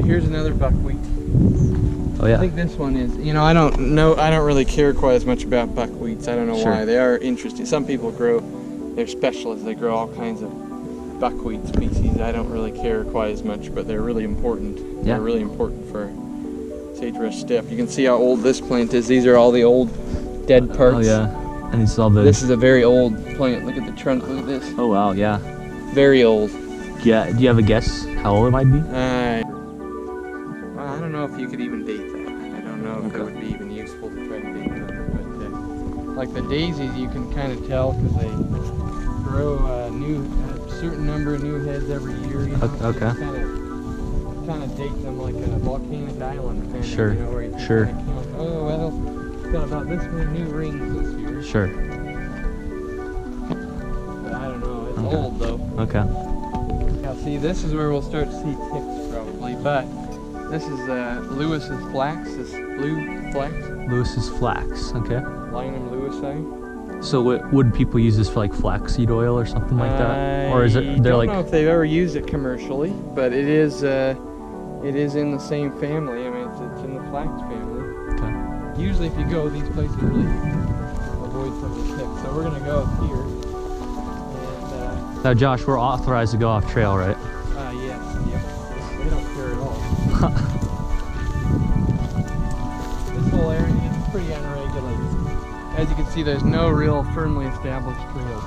here's another buckwheat. Oh yeah. I think this one is, you know, I don't really care quite as much about buckwheats. I don't know why. They are interesting. Some people they're specialists. They grow all kinds of buckwheat species. I don't really care quite as much, but they're really important. Yeah. They're really important for sagebrush steppe. You can see how old this plant is. These are all the old dead parts. Oh yeah. And it's all the... This is a very old plant. Look at the trunk. Look at this. Oh wow, yeah. Very old. Yeah. Do you have a guess how old it might be? Well, I don't know if you could even date that. I don't know if it would be even useful to try to date that. But like the daisies, you can kind of tell because they grow a certain number of new heads every year. You know? Okay. So kind of date them like a volcanic island. Kind Sure. Of, you know, where you can Sure. kind of count, oh well, it's got about this many new rings this year. Sure. But I don't know. It's old though. Okay. Now see, this is where we'll start to see ticks probably, but this is Lewis's flax, this blue flax. Lewis's flax, okay. Linum lewisi. So would people use this for like flaxseed oil or something like that? Or is it, I they're don't like... know if they've ever used it commercially, but it is in the same family. I mean, it's in the flax family. Okay. Usually if you go, these places really avoid some of the ticks. So we're gonna go up here. And, Now Josh, we're authorized to go off trail, right? yes, yep. They don't care at all. This whole area is pretty unregulated. As you can see, there's no real firmly established trails.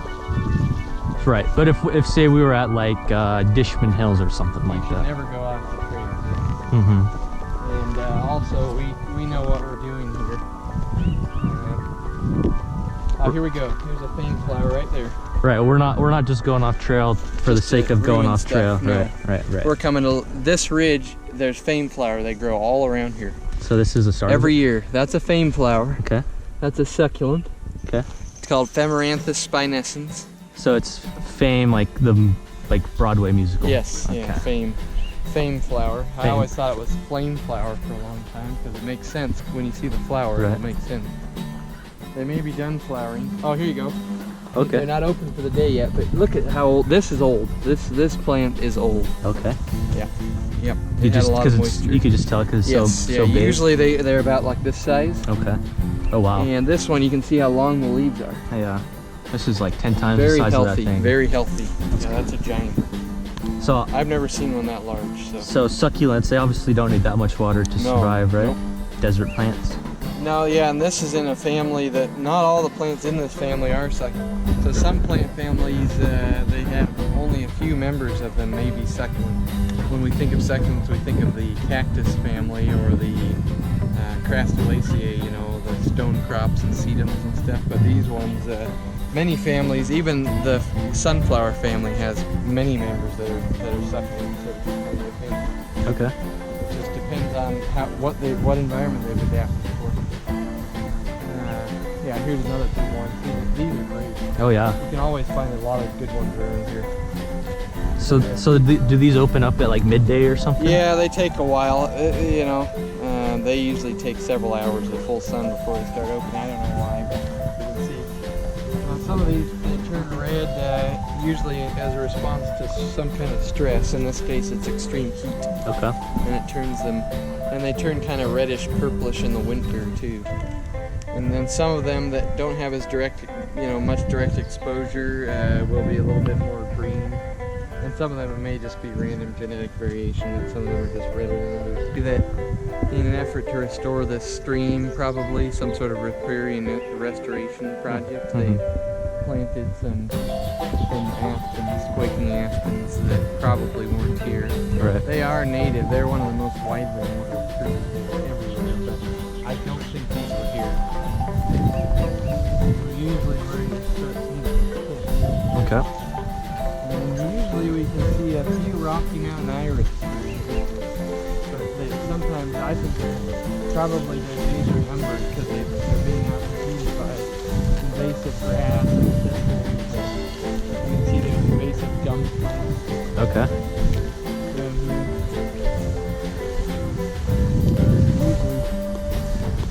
Right, but if say we were at like Dishman Hills or something like You should that. never go off the trail. Mm-hmm. And also, we know what we're doing here. Here we go. Here's a fame flower right there. Right, we're not just going off trail for the sake of going off trail. No. Right. We're coming to this ridge. There's fame flower. They grow all around here. So this is a start. Every year. That's a fame flower. Okay. That's a succulent. Okay. It's called Femaranthus spinescens. So it's fame like Broadway musical. Yes. Okay. Yeah. Fame flower. I Fame. always thought it was flame flower for a long time because it makes sense when you see the flower. Right. It makes sense. They may be done flowering. Oh, here you go. Okay. They're not open for the day yet, but look at how old this is. Old. This plant is old. Okay. Yeah. Yep. You It had a lot of it's moisture. you could just tell because it's so big. Usually they're about like this size. Okay. Oh wow. And this one you can see how long the leaves are. Yeah. This is like 10 times Very the size healthy. of that thing. Very healthy. That's a giant. So I've never seen one that large. So succulents, they obviously don't need that much water to survive, right? Nope. Desert plants. No, yeah, and this is in a family that not all the plants in this family are succulent. So some plant families, they have only a few members of them may be succulent. When we think of succulents, we think of the cactus family or the Crastulaceae, you know, the stone crops and sedums and stuff. But these ones, many families, even the sunflower family has many members that are succulent. So it's kind of a family. Okay. It just depends on what environment they've adapted for. Yeah, here's another big one. These are great. Oh yeah. You can always find a lot of good ones around here. So do these open up at like midday or something? Yeah, they take a while. You know, they usually take several hours of full sun before they start opening. I don't know why, but you can see. Some of these they turn red usually as a response to some kind of stress. In this case, it's extreme heat. Okay. And it turns them, and they turn kind of reddish purplish in the winter too. And then some of them that don't have as much direct exposure will be a little bit more green. And some of them may just be random genetic variation, and some of them are just redder than others. Do that in an effort to restore this stream, probably some sort of riparian restoration project. They planted some aspens, quaking aspens that probably weren't here. Right. They are native. They're one of the most widely native trees everywhere, but I don't think these were here. Usually where you start seeing them. Okay. And usually we can see a few Rocky Mountain iris trees. But sometimes I think they're probably their days are numbered because they're being outcompeted by invasive grass and stuff. You can see there's invasive gum plants. Okay. Usually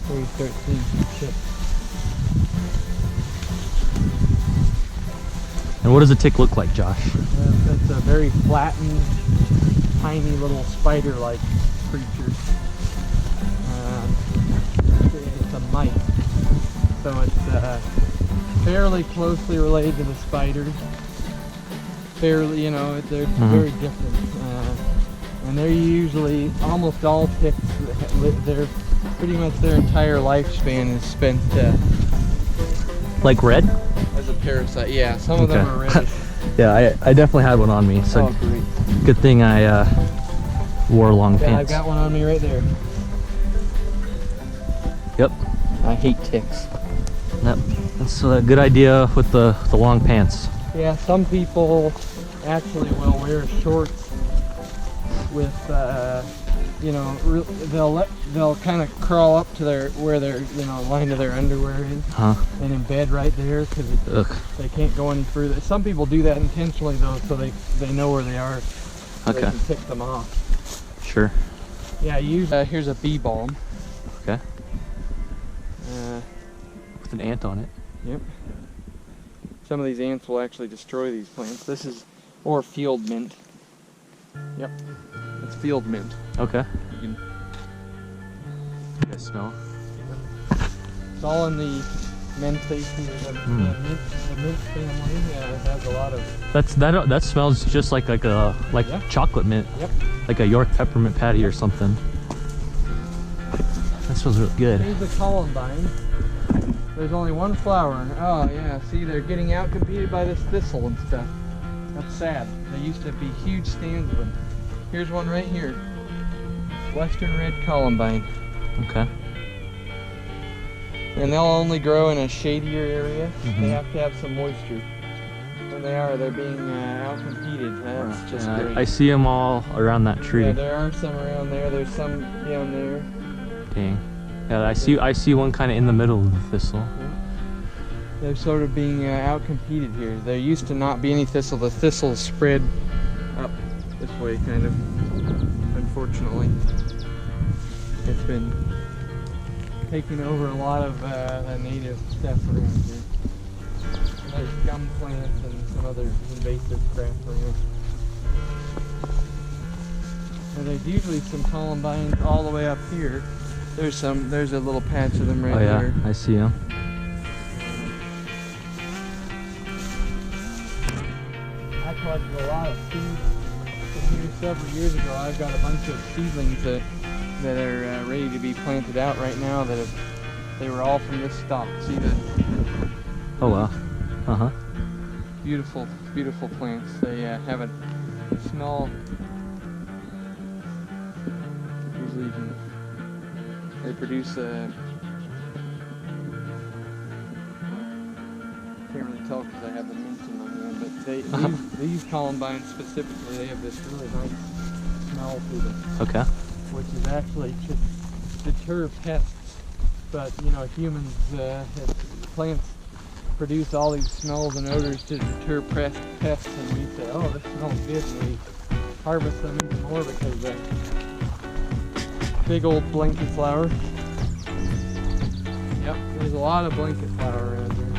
where you start seeing some chips. And what does a tick look like, Josh? It's a very flattened, tiny little spider-like creature. It's a mite, so it's fairly closely related to the spider. Fairly, you know, they're very different. And they're usually, almost all ticks, they're pretty much their entire lifespan is spent Like red? as a parasite. Yeah, some of them are reddish. Yeah, I definitely had one on me, so Great. good thing I wore long Yeah, I've pants. got one on me right there. Yep. I hate ticks. Yep. That's a good idea with the long pants. Yeah, some people actually will wear shorts with, you know, they'll kind of crawl up to where their, you know, line of their underwear is, and embed right there because they can't go any further. Some people do that intentionally though, so they know where they are, so they can pick them off. Sure. Yeah, here's a bee balm. Okay. With an ant on it. Yep. Some of these ants will actually destroy these plants. This is, or field mint. Yep, it's field mint. Okay. You can, You guys smell? it's all in the menthaceae, the mint family. It has a lot of. That smells just like chocolate mint. Yep. Like a York peppermint patty or something. That smells really good. Here's the columbine. There's only one flower. Oh yeah, see, they're getting out competed by this thistle and stuff. That's sad. There used to be huge stands of them. Here's one right here. Western red columbine. Okay. And they'll only grow in a shadier area. They have to have some moisture. When they're being out-competed. That's just great. I see them all around that tree. Yeah, there are some around there. There's some down there. Dang. Yeah, I see one kind of in the middle of the thistle. They're sort of being out-competed here. There used to not be any thistle. The thistle spread up this way, kind of. Unfortunately, it's been taking over a lot of the native stuff around here. There's gum plants and some other invasive crap around. And there's usually some columbines all the way up here. There's a little patch of them right there. I see them. I collected a lot of seeds from here several years ago. I've got a bunch of seedlings that are ready to be planted out right now. They were all from this stock. See that? Oh wow. Beautiful, beautiful plants. They have a smell. Usually, they produce a. Can't really tell because I have the mint in my hand, but these columbines specifically, they have this really nice smell to them. Okay. Which is actually to deter pests, but you know, humans, plants produce all these smells and odors to deter pests, and we say, oh, this smells good, and we harvest them even more because that big old blanket flower. Yep, there's a lot of blanket flower around here.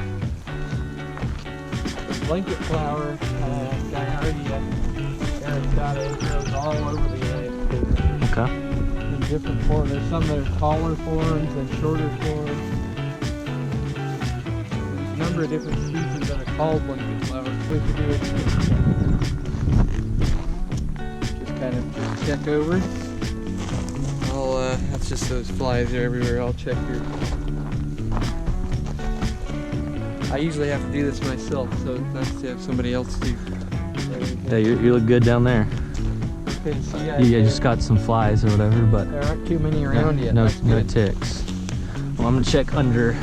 The blanket flower, Skyardia aerostata, grows all over the United States. Okay. In different forms. There's some that are taller forms and shorter forms. There's a number of different species that are called blanket flowers. What we do is just kind of check over. That's just those flies are everywhere. I'll check here. I usually have to do this myself, so it's nice to have somebody else do. Yeah, you look good down there. Okay, so You just got some flies or whatever, but there aren't too many around yet. No That's good. ticks. Well, I'm gonna check under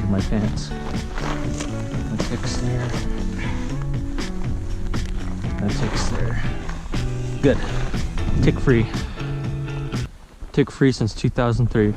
my pants. No ticks there. No ticks there. Good. Tick free. Tick free since 2003.